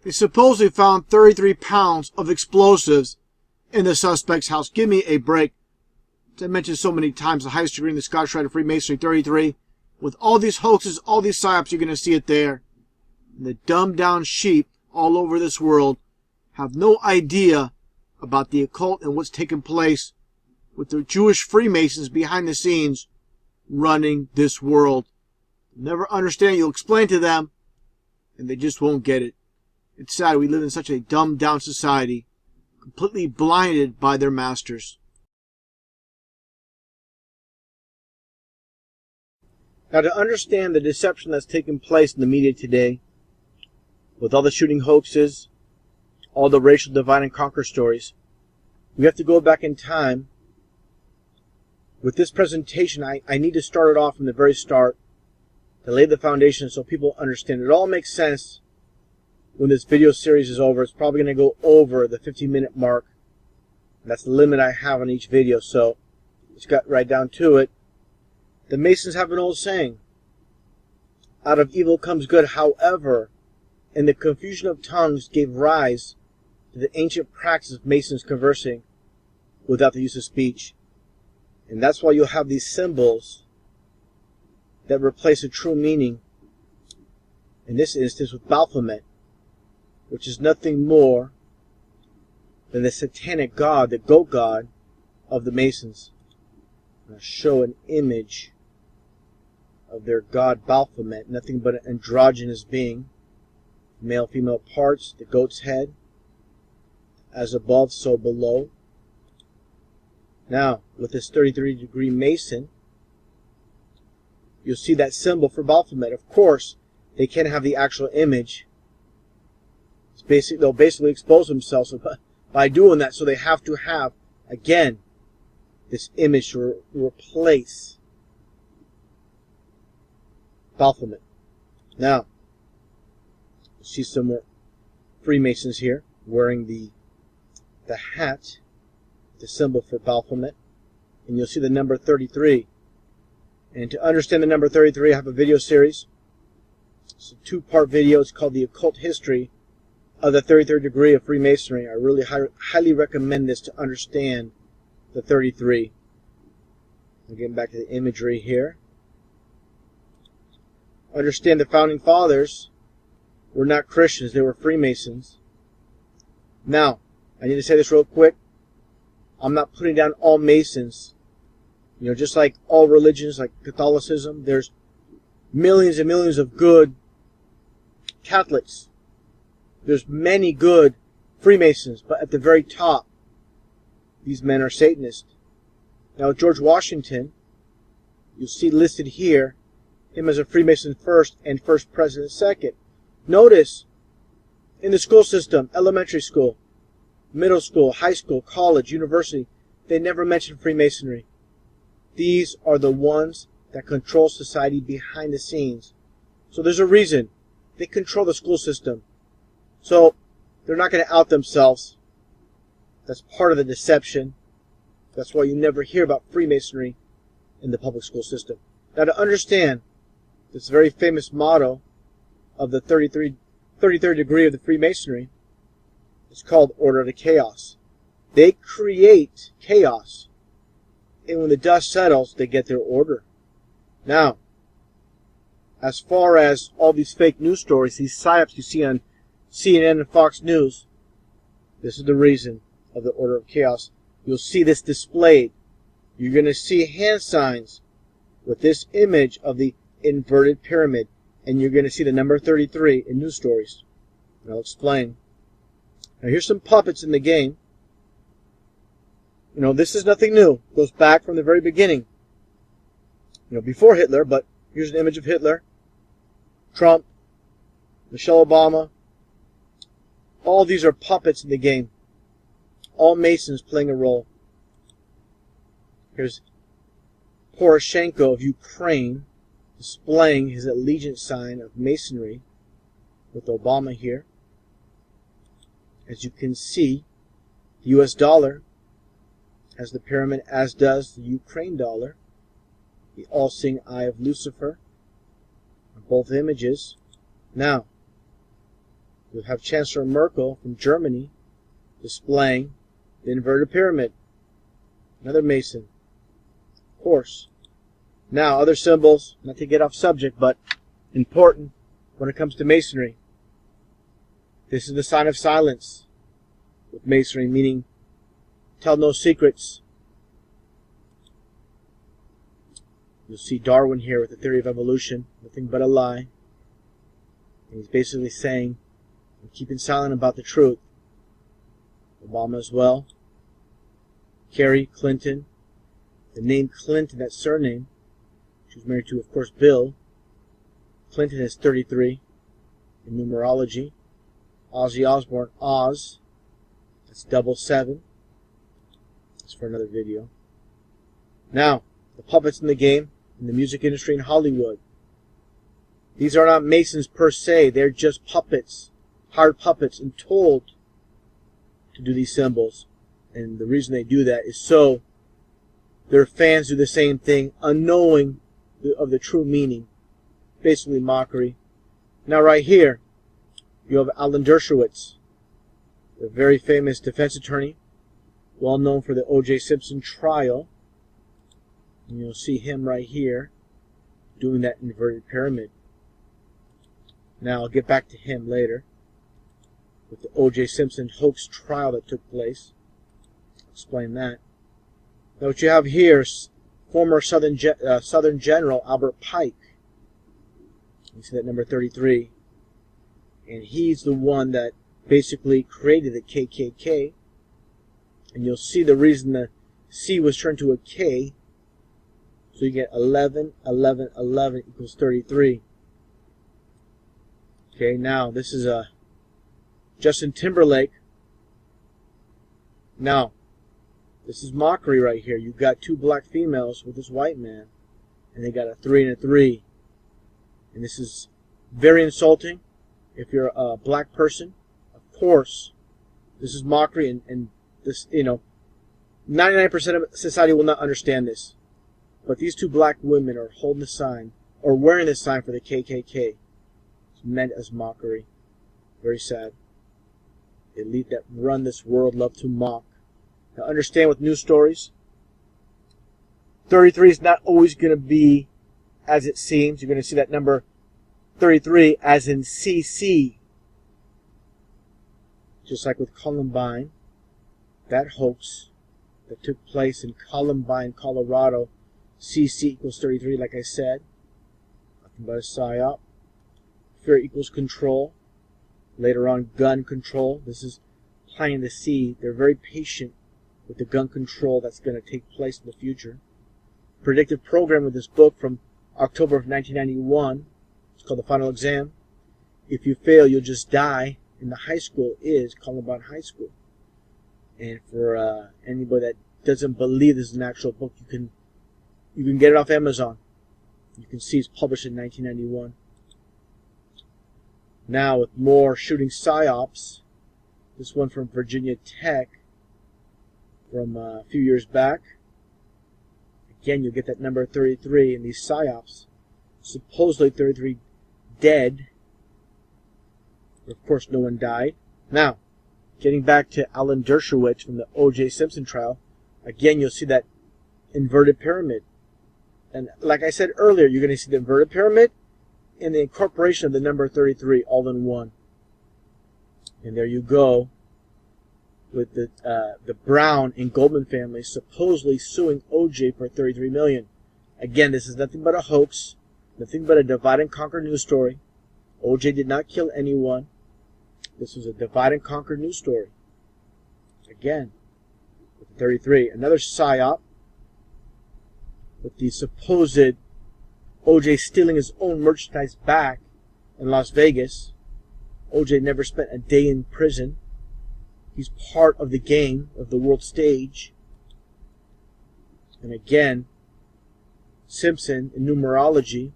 They supposedly found 33 pounds of explosives in the suspect's house. Give me a break. As I mentioned so many times, the highest degree in the Scottish Rite of Freemasonry, 33. With all these hoaxes, all these psyops, you're going to see it there. And the dumbed down sheep all over this world have no idea about the occult and what's taking place with the Jewish Freemasons behind the scenes running this world. Never understand. You'll explain to them, and they just won't get it. It's sad we live in such a dumbed down society, completely blinded by their masters. Now, to understand the deception that's taking place in the media today, with all the shooting hoaxes, all the racial divide and conquer stories, we have to go back in time. With this presentation, I need to start it off from the very start to lay the foundation so people understand. It all makes sense when this video series is over. It's probably going to go over the 15-minute mark. That's the limit I have on each video, so let's get right down to it. The Masons have an old saying, out of evil comes good. However, in the confusion of tongues gave rise to the ancient practice of Masons conversing without the use of speech. And that's why you'll have these symbols that replace a true meaning, in this instance with Baphomet, which is nothing more than the satanic god, the goat god of the Masons. I'll show an image of their god Baphomet, nothing but an androgynous being, male-female parts, the goat's head, as above, so below. Now, with this 33-degree Mason, you'll see that symbol for Baphomet. Of course, they can't have the actual image. They'll basically expose themselves by doing that, so they have to have, again, this image to replace Baphomet. Now, you see some more Freemasons here wearing the hat, the symbol for Baphomet, and you'll see the number 33. And to understand the number 33, I have a video series. It's a two-part video. It's called The Occult History of the 33rd Degree of Freemasonry. I really highly recommend this to understand the 33. I'm getting back to the imagery here. Understand the Founding Fathers were not Christians. They were Freemasons. Now, I need to say this real quick. I'm not putting down all Masons. You know, just like all religions, like Catholicism, there's millions and millions of good Catholics. There's many good Freemasons, but at the very top, these men are Satanists. Now, George Washington, you'll see listed here, him as a Freemason first and first president second. Notice, in the school system, elementary school, middle school, high school, college, university, they never mention Freemasonry. These are the ones that control society behind the scenes. So there's a reason. They control the school system. So they're not going to out themselves. That's part of the deception. That's why you never hear about Freemasonry in the public school system. Now, to understand this very famous motto of the 33rd degree of the Freemasonry, it's called Order to Chaos. They create chaos, and when the dust settles, they get their order. Now, as far as all these fake news stories, these psyops you see on CNN and Fox News, this is the reason of the Order of Chaos. You'll see this displayed. You're going to see hand signs with this image of the inverted pyramid, and you're going to see the number 33 in news stories. And I'll explain. Now, here's some puppets in the game. You know, this is nothing new. It goes back from the very beginning. You know, before Hitler, but here's an image of Hitler, Trump, Michelle Obama. All these are puppets in the game. All Masons playing a role. Here's Poroshenko of Ukraine displaying his allegiance sign of Masonry with Obama here. As you can see, the US dollar has the pyramid, as does the Ukraine dollar. The all-seeing eye of Lucifer. Both images. Now, You'll have Chancellor Merkel from Germany displaying the inverted pyramid. Another Mason, of course. Now, other symbols, not to get off subject, but important when it comes to Masonry. This is the sign of silence with Masonry, meaning tell no secrets. You'll see Darwin here with the theory of evolution, nothing but a lie. And he's basically saying, I'm keeping silent about the truth. Obama as well. Kerry, Clinton. The name Clinton, that surname, she was married to, of course, Bill. Clinton is 33 in numerology. Ozzy Osbourne, Oz. That's 777. That's for another video. Now, the puppets in the game, in the music industry in Hollywood. These are not Masons per se. They're just puppets, hired puppets, and told to do these symbols. And the reason they do that is so their fans do the same thing, unknowing of the true meaning. Basically mockery. Now right here, you have Alan Dershowitz, a very famous defense attorney, well known for the O.J. Simpson trial. And you'll see him right here doing that inverted pyramid. Now I'll get back to him later with the O.J. Simpson hoax trial that took place. I'll explain that. Now what you have here is former Southern General Albert Pike. You see that number 33. And he's the one that basically created the KKK. And you'll see the reason the C was turned to a K. So you get 11, 11, 11 equals 33. Okay, now this is Justin Timberlake. Now, this is mockery right here. You've got two black females with this white man, and they got a 3 and a 3. And this is very insulting if you're a black person. Of course, this is mockery, and this, 99% of society will not understand this. But these two black women are holding the sign, or wearing the sign for the KKK. It's meant as mockery. Very sad. The elite that run this world love to mock. Now understand with news stories, 33 is not always going to be as it seems. You're going to see that number 33 as in CC. Just like with Columbine, that hoax that took place in Columbine, Colorado, CC equals 33, like I said. Nothing but a psyop. Fear equals control. Later on, gun control. This is planting the seed. They're very patient with the gun control that's going to take place in the future. Predictive program with this book from October of 1991. It's called The Final Exam. If you fail, you'll just die. And the high school is Columbine High School. And for anybody that doesn't believe this is an actual book, you can get it off Amazon. You can see it's published in 1991. Now with more shooting psyops. This one from Virginia Tech from a few years back. Again, you'll get that number 33 in these psyops. Supposedly 33 dead. But of course, no one died. Now, getting back to Alan Dershowitz from the O.J. Simpson trial. Again, you'll see that inverted pyramid. And like I said earlier, you're going to see the inverted pyramid and the incorporation of the number 33 all in one. And there you go with the Brown and Goldman family supposedly suing O.J. for $33 million. Again, this is nothing but a hoax, nothing but a divide and conquer news story. O.J. did not kill anyone. This was a divide and conquer news story. Again, with 33. Another psyop with the supposed O.J. stealing his own merchandise back in Las Vegas. O.J. never spent a day in prison. He's part of the game, of the world stage. And again, Simpson in numerology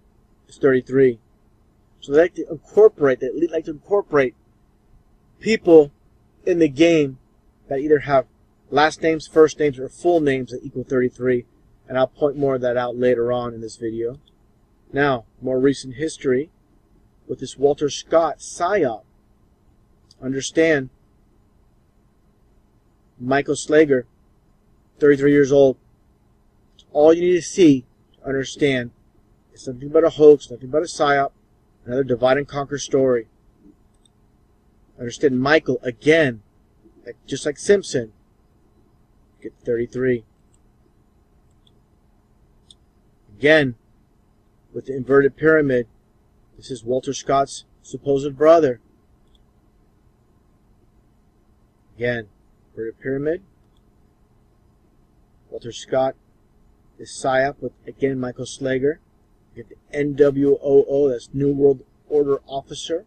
is 33. So they like to incorporate people in the game that either have last names, first names, or full names that equal 33. And I'll point more of that out later on in this video. Now, more recent history with this Walter Scott psyop. Understand, Michael Slager, 33 years old. All you need to see to understand it's nothing but a hoax, nothing but a psyop, another divide and conquer story. Understand, Michael, again, just like Simpson, get 33. Again, with the inverted pyramid, this is Walter Scott's supposed brother. Again, inverted pyramid. Walter Scott is psyop with, again, Michael Slager. You get the NWOO, that's New World Order Officer.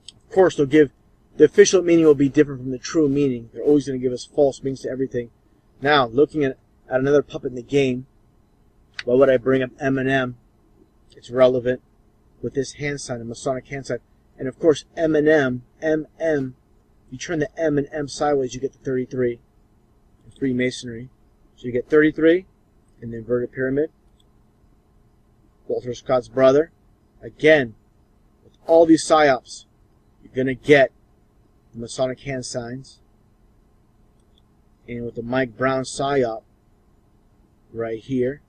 Of course, they'll give, the official meaning will be different from the true meaning. They're always going to give us false meanings to everything. Now, looking at another puppet in the game, why would I bring up M&M? It's relevant with this hand sign, the Masonic hand sign. And of course, M&M, M-M, you turn the M and M sideways, you get the 33 in Freemasonry. So you get 33 in the inverted pyramid. Walter Scott's brother. Again, with all these psyops, you're going to get the Masonic hand signs. And with the Mike Brown psyop right here,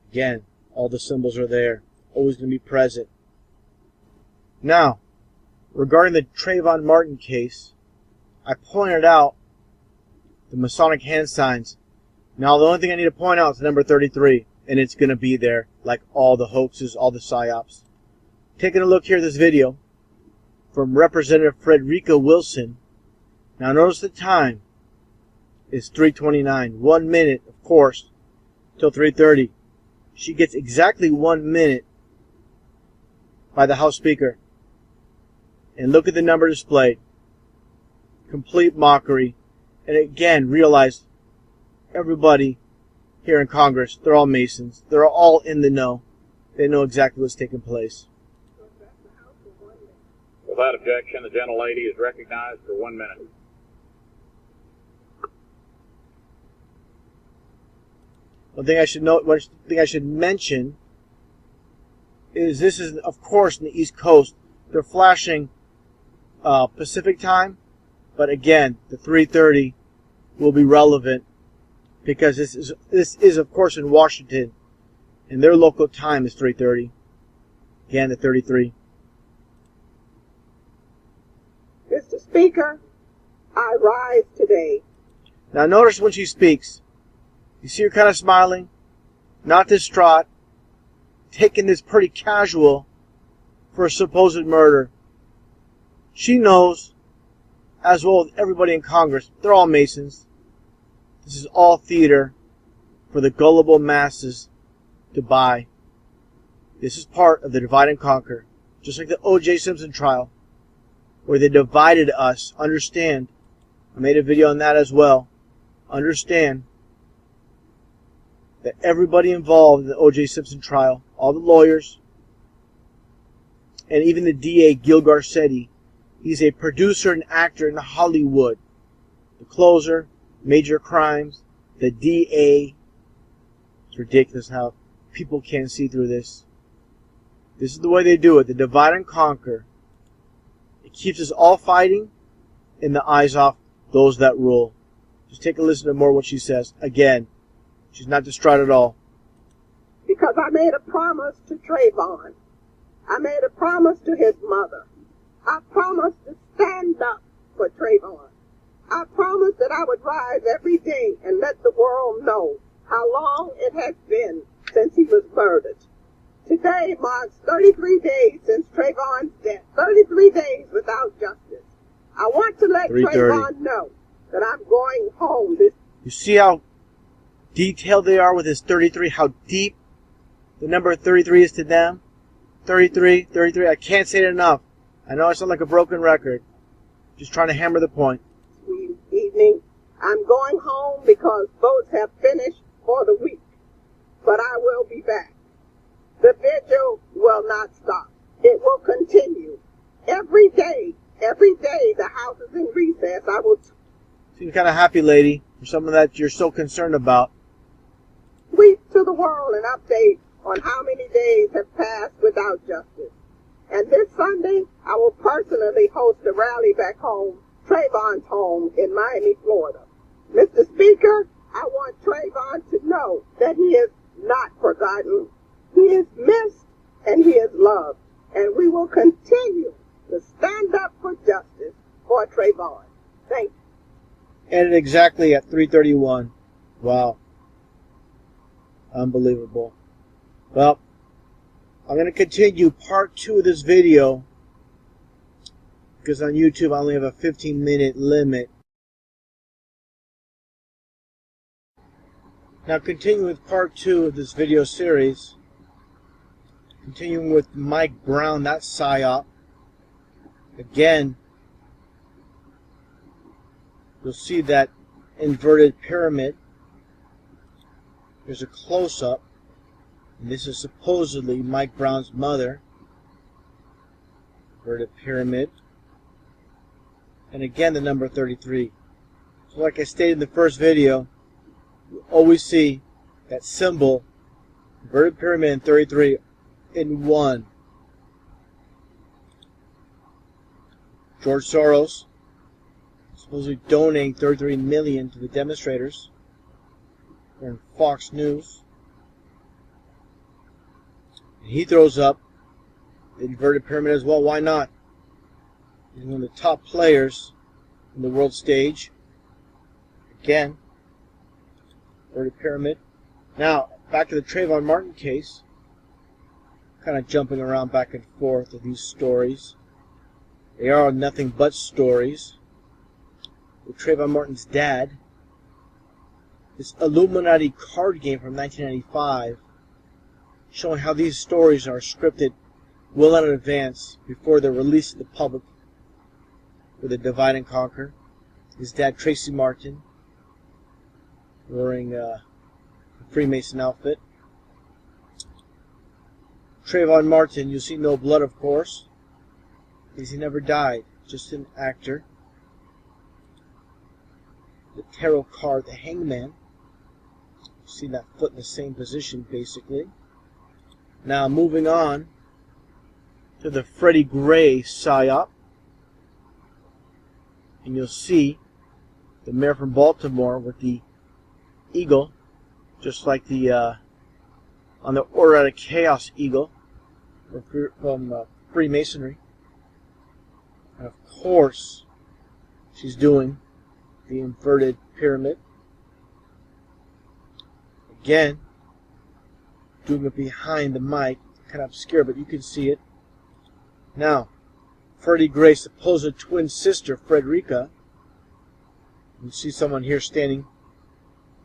again, all the symbols are there. Always going to be present. Now, regarding the Trayvon Martin case, I pointed out the Masonic hand signs. Now, the only thing I need to point out is the number 33, and it's going to be there, like all the hoaxes, all the psyops. Taking a look here at this video from Representative Frederica Wilson. Now, notice the time is 3:29. 1 minute, of course, till 3:30. She gets exactly 1 minute by the House Speaker. And look at the number displayed. Complete mockery. And again, realize everybody here in Congress, they're all Masons. They're all in the know. They know exactly what's taking place. Without objection, the gentlelady is recognized for 1 minute. One thing I should mention is this is, of course, in the East Coast. They're flashing Pacific time, but again, the 3:30 will be relevant because this is of course in Washington, and their local time is 3:30. Again, the 33. Mr. Speaker, I rise today. Now notice when she speaks, you see her kind of smiling, not distraught, taking this pretty casual for a supposed murder. She knows, as well as everybody in Congress, they're all Masons. This is all theater for the gullible masses to buy. This is part of the divide and conquer. Just like the O.J. Simpson trial, where they divided us. Understand, I made a video on that as well. Understand that everybody involved in the O.J. Simpson trial, all the lawyers, and even the DA, Gil Garcetti, he's a producer and actor in Hollywood. The closer, Major Crimes, the DA. It's ridiculous how people can't see through this. This is the way they do it. The divide and conquer. It keeps us all fighting in the eyes off those that rule. Just take a listen to more of what she says. Again, she's not distraught at all. Because I made a promise to Trayvon. I made a promise to his mother. I promised to stand up for Trayvon. I promised that I would rise every day and let the world know how long it has been since he was murdered. Today marks 33 days since Trayvon's death. 33 days without justice. I want to let Trayvon know that I'm going home this. You see how detailed they are with his 33, how deep the number 33 is to them? 33, 33, I can't say it enough. I know I sound like a broken record. Just trying to hammer the point. Evening. I'm going home because votes have finished for the week. But I will be back. The vigil will not stop. It will continue. Every day the House is in recess. I will Seem kind of happy, lady, for something that you're so concerned about. tweet to the world an update on how many days have passed without justice. And this Sunday, I will personally host a rally back home, Trayvon's home in Miami, Florida. Mr. Speaker, I want Trayvon to know that he is not forgotten. He is missed and he is loved. And we will continue to stand up for justice for Trayvon. Thank you. Ended exactly at 3:31. Wow. Unbelievable. Well, I'm going to continue part 2 of this video because on YouTube I only have a 15-minute limit. Now continuing with part 2 of this video series, continuing with Mike Brown, that PSYOP. Again, you'll see that inverted pyramid. There's a close-up, and this is supposedly Mike Brown's mother. Inverted pyramid. And again, the number 33. So like I stated in the first video, you always see that symbol, inverted pyramid and 33 in one. George Soros supposedly donating $33 million to the demonstrators. They're in Fox News. And he throws up the inverted pyramid as well. Why not? He's one of the top players in the world stage. Again, inverted pyramid. Now, back to the Trayvon Martin case. Kind of jumping around back and forth with these stories. They are nothing but stories. With Trayvon Martin's dad, this Illuminati card game from 1995, showing how these stories are scripted well in advance before they're released to the public with a divide and conquer. His dad, Tracy Martin, wearing a Freemason outfit. Trayvon Martin, you'll see no blood, of course, because he never died, just an actor. The tarot card, the Hangman. You see that foot in the same position, basically. Now, moving on to the Freddie Gray PSYOP. And you'll see the mayor from Baltimore with the eagle, just like the on the Order Out of Chaos eagle from Freemasonry. And of course, she's doing the inverted pyramid. Again, doing it behind the mic, kind of obscure, but you can see it. Now, Freddie Gray's supposed twin sister, Frederica. You see someone here standing,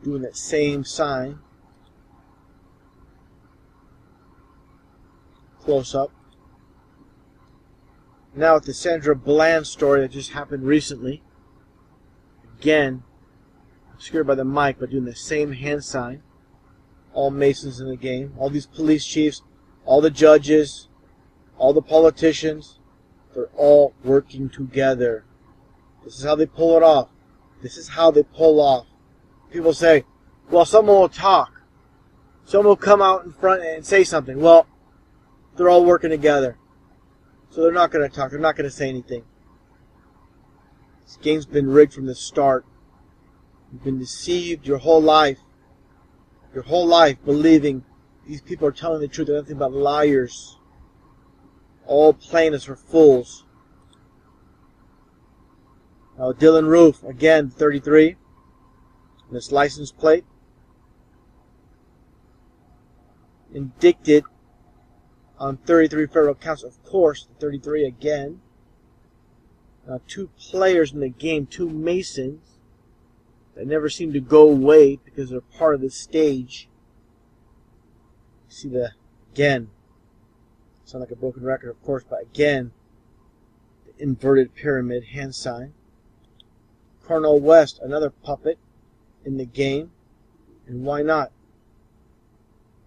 doing that same sign. Close up. Now with the Sandra Bland story that just happened recently. Again, obscured by the mic, but doing the same hand sign. All Masons in the game. All these police chiefs, all the judges, all the politicians, they're all working together. This is how they pull it off. This is how they pull off. People say, well, someone will talk. Someone will come out in front and say something. Well, they're all working together. So they're not going to talk. They're not going to say anything. This game's been rigged from the start. You've been deceived your whole life. Your whole life believing these people are telling the truth. They're nothing but liars. All playing us for fools. Now Dylan Roof, again, 33. This license plate. Indicted on 33 federal counts. Of course, 33 again. Now, two players in the game, two Masons, that never seem to go away because they're part of the stage. You see the, again, sound like a broken record, of course, but again, the inverted pyramid hand sign. Cornel West, another puppet in the game. And why not?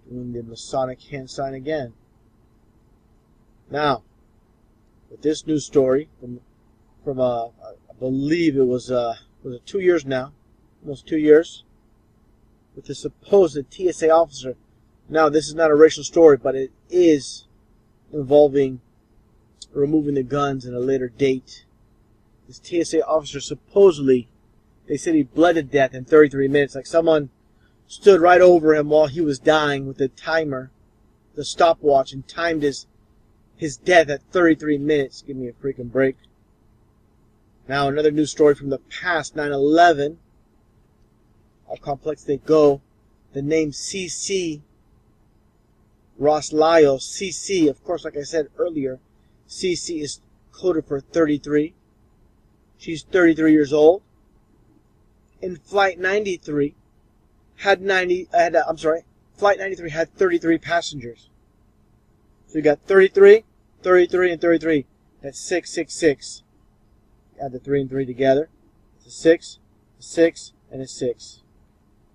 Doing the Masonic hand sign again. Now, with this news story from I believe it was it 2 years now, almost 2 years, with the supposed TSA officer. Now, this is not a racial story, but it is involving removing the guns at a later date. This TSA officer supposedly, they said he bled to death in 33 minutes, like someone stood right over him while he was dying with the timer, the stopwatch, and timed his death at 33 minutes. Give me a freaking break. Now, another news story from the past, 9/11. How complex they go. The name CC Roslayo, CC, of course, like I said earlier, CC is coded for 33. She's 33 years old. In Flight 93 Flight 93 had 33 passengers. So you got 33, 33, and 33. That's 666. Add the 3 and 3 together. It's a 6, a 6, and a 6.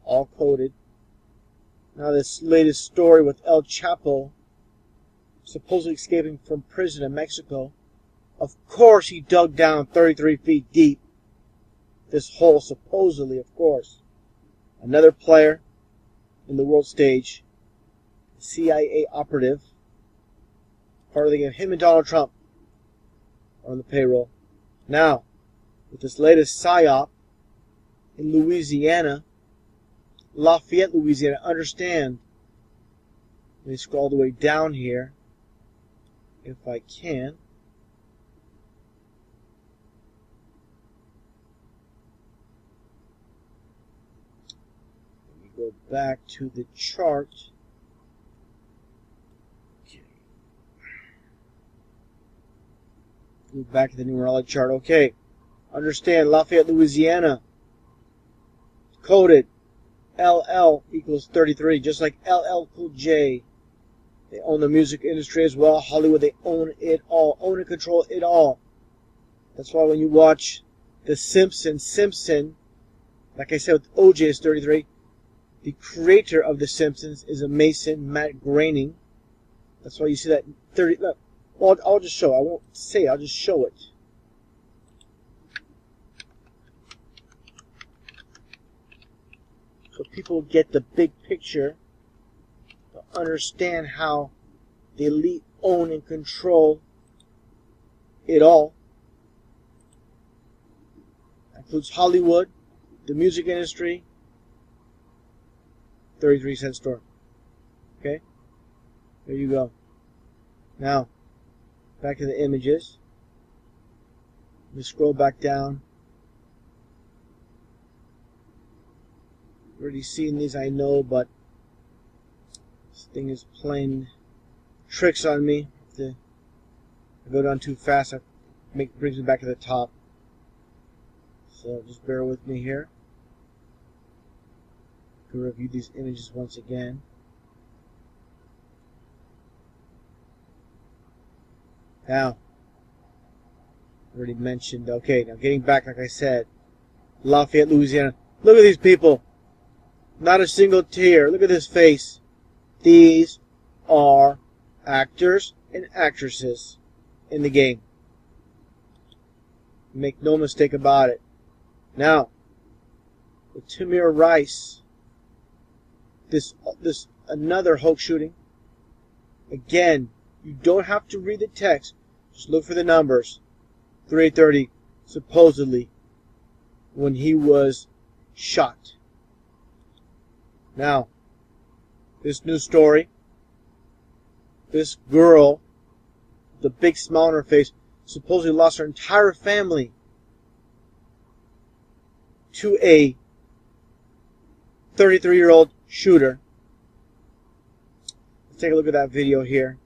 All coded. Now this latest story with El Chapo supposedly escaping from prison in Mexico. Of course he dug down 33 feet deep. This hole supposedly, of course. Another player in the world stage. CIA operative. Part of the game. Him and Donald Trump are on the payroll. Now, with this latest PSYOP in Louisiana, Lafayette, Louisiana, understand. Let me scroll all the way down here, if I can. Let me go back to the chart. Okay. Go back to the numerology chart. Okay. Understand, Lafayette, Louisiana, coded LL equals 33, just like LL Cool J. They own the music industry as well. Hollywood, they own it all. Own and control it all. That's why when you watch The Simpsons, like I said with OJ is 33, the creator of The Simpsons is a Mason, Matt Groening. That's why you see that 30. Look, well, I'll just show it. I won't say it. I'll just show it. So people get the big picture, to understand how the elite own and control it all. That includes Hollywood, the music industry, 33-cent store. Okay? There you go. Now, back to the images. Let me scroll back down. Already seen these, I know, but this thing is playing tricks on me. If I go down too fast, it brings me back to the top. So just bear with me here. To review these images once again. Now, already mentioned. Okay, now getting back, like I said, Lafayette, Louisiana. Look at these people. Not a single tear. Look at this face. These are actors and actresses in the game. Make no mistake about it. Now, with Tamir Rice, this another hoax shooting. Again, you don't have to read the text. Just look for the numbers. 3:30, supposedly, when he was shot. Now, this new story, this girl, the big smile on her face, supposedly lost her entire family to a 33-year-old shooter. Let's take a look at that video here.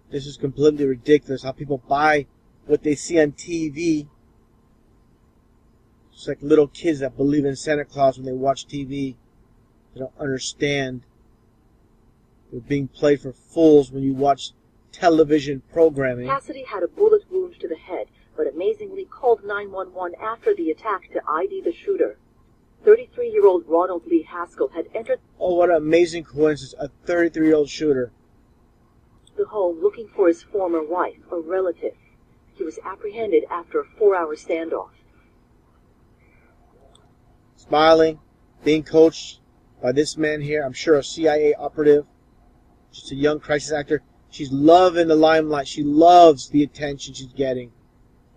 This is completely ridiculous, how people buy what they see on TV. It's like little kids that believe in Santa Claus when they watch TV. They don't understand. They're being played for fools when you watch television programming. Cassidy had a bullet wound to the head, but amazingly called 911 after the attack to ID the shooter. 33-year-old Ronald Lee Haskell had entered Oh, what an amazing coincidence. A 33-year-old shooter. the home looking for his former wife, a relative. He was apprehended after a 4-hour standoff. Smiling, being coached by this man here, I'm sure a CIA operative, She's a young crisis actor. She's loving the limelight. She loves the attention she's getting.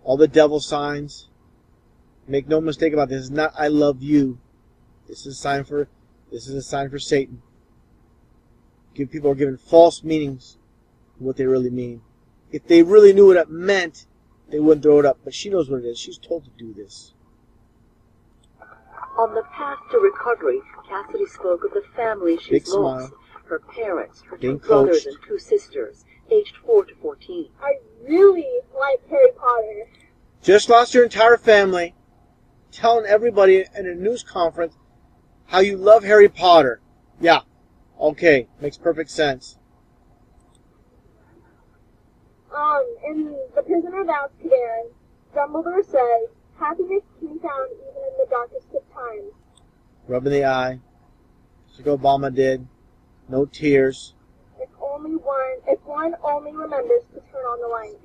All the devil signs. Make no mistake about this. It's not "I love you." This is a sign for Satan. People are given false meanings of what they really mean. If they really knew what it meant, they wouldn't throw it up. But she knows what it is. She's told to do this. On the path to recovery, Cassidy spoke of the family she's Big lost. smile. Her parents, her Being two brothers coached. and two sisters, aged 4 to 14. I really like Harry Potter. Just lost your entire family. Telling everybody in a news conference how you love Harry Potter. Yeah. Okay. Makes perfect sense. In The Prisoner of Azkaban, Dumbledore says, happiness can be found even in the darkest of times. Rubbing the eye. Just like Obama did. No tears. If one only remembers to turn on the light.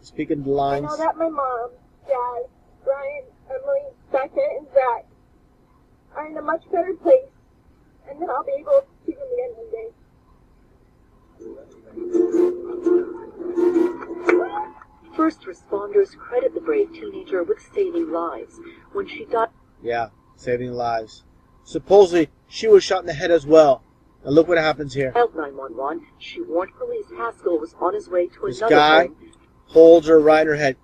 Speaking the I lines. know that my mom, Dad, Brian, Emily, Becca, and Zach are in a much better place, and then I'll be able to see them again one day. First responders credit the brave teenager with saving lives. When she died, Yeah, saving lives. Supposedly, she was shot in the head as well. Now look what happens here. 911, she warned police Haskell was on his way to This another guy home. holds her right in her head.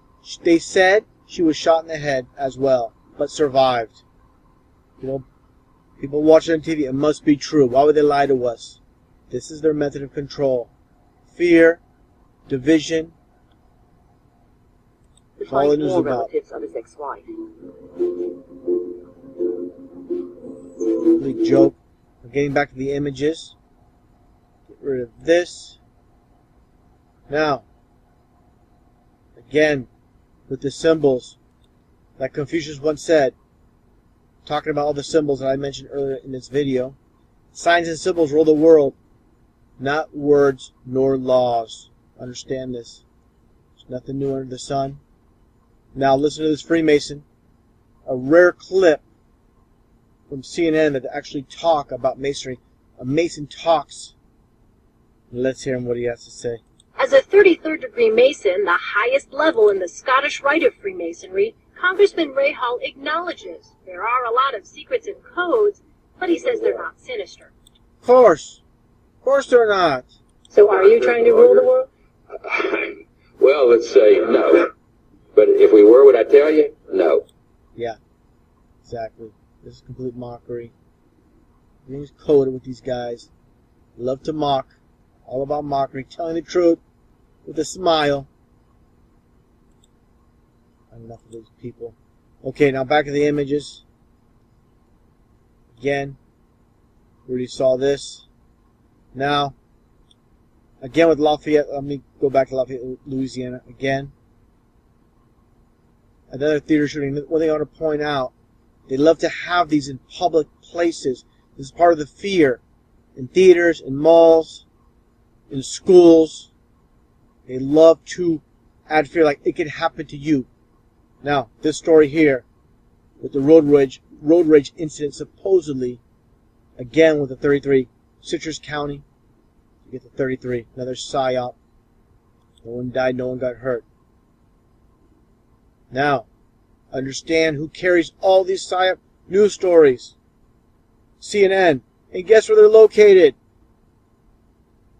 They said she was shot in the head as well, but survived. You know, people watching on TV, it must be true. Why would they lie to us? This is their method of control. Fear, division. To All the find news more about. relatives of his ex-wife. Complete joke. We're getting back to the images. Get rid of this. Now, again, with the symbols, like Confucius once said, talking about all the symbols that I mentioned earlier in this video, signs and symbols rule the world, not words nor laws. Understand this. There's nothing new under the sun. Now listen to this Freemason, a rare clip from CNN that actually talk about Masonry. A Mason talks. Let's hear him what he has to say. As a 33rd degree Mason, the highest level in the Scottish Rite of Freemasonry, Congressman Ray Hall acknowledges there are a lot of secrets and codes, but he says they're not sinister. Of course they're not. So are you trying to rule the world? Well, let's say no. But if we were, would I tell you? No. Yeah, exactly. This is complete mockery. Everything's coded with these guys. They love to mock. All about mockery. Telling the truth with a smile. Enough of those people. Okay, now back to the images. Again, we already saw this. Now, again with Lafayette. Let me go back to Lafayette, Louisiana again. Another theater shooting. One thing I want to point out, they love to have these in public places. This is part of the fear. In theaters, in malls, in schools. They love to add fear, like it could happen to you. Now, this story here, with the road rage incident, supposedly, again with the 33, Citrus County, you get the 33, another psyop. No one died, no one got hurt. Now, understand who carries all these psyop news stories. CNN. And guess where they're located?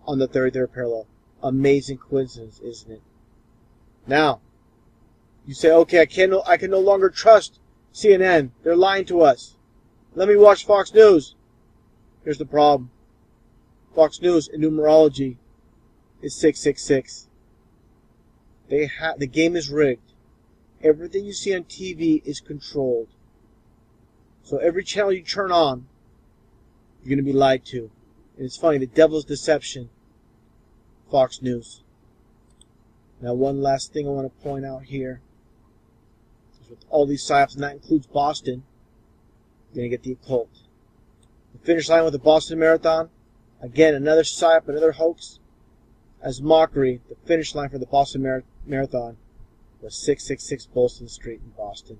On the 33rd parallel. Amazing coincidence, isn't it? Now, you say, okay, I can no longer trust CNN. They're lying to us. Let me watch Fox News. Here's the problem. Fox News in numerology is 666. The game is rigged. Everything you see on TV is controlled. So every channel you turn on, you're going to be lied to. And it's funny, the devil's deception. Fox News. Now one last thing I want to point out here. With all these psyops, and that includes Boston, you're going to get the occult. The finish line with the Boston Marathon, again, another psyop, another hoax. As mockery, the finish line for the Boston Marathon was 666 Bolston Street in Boston.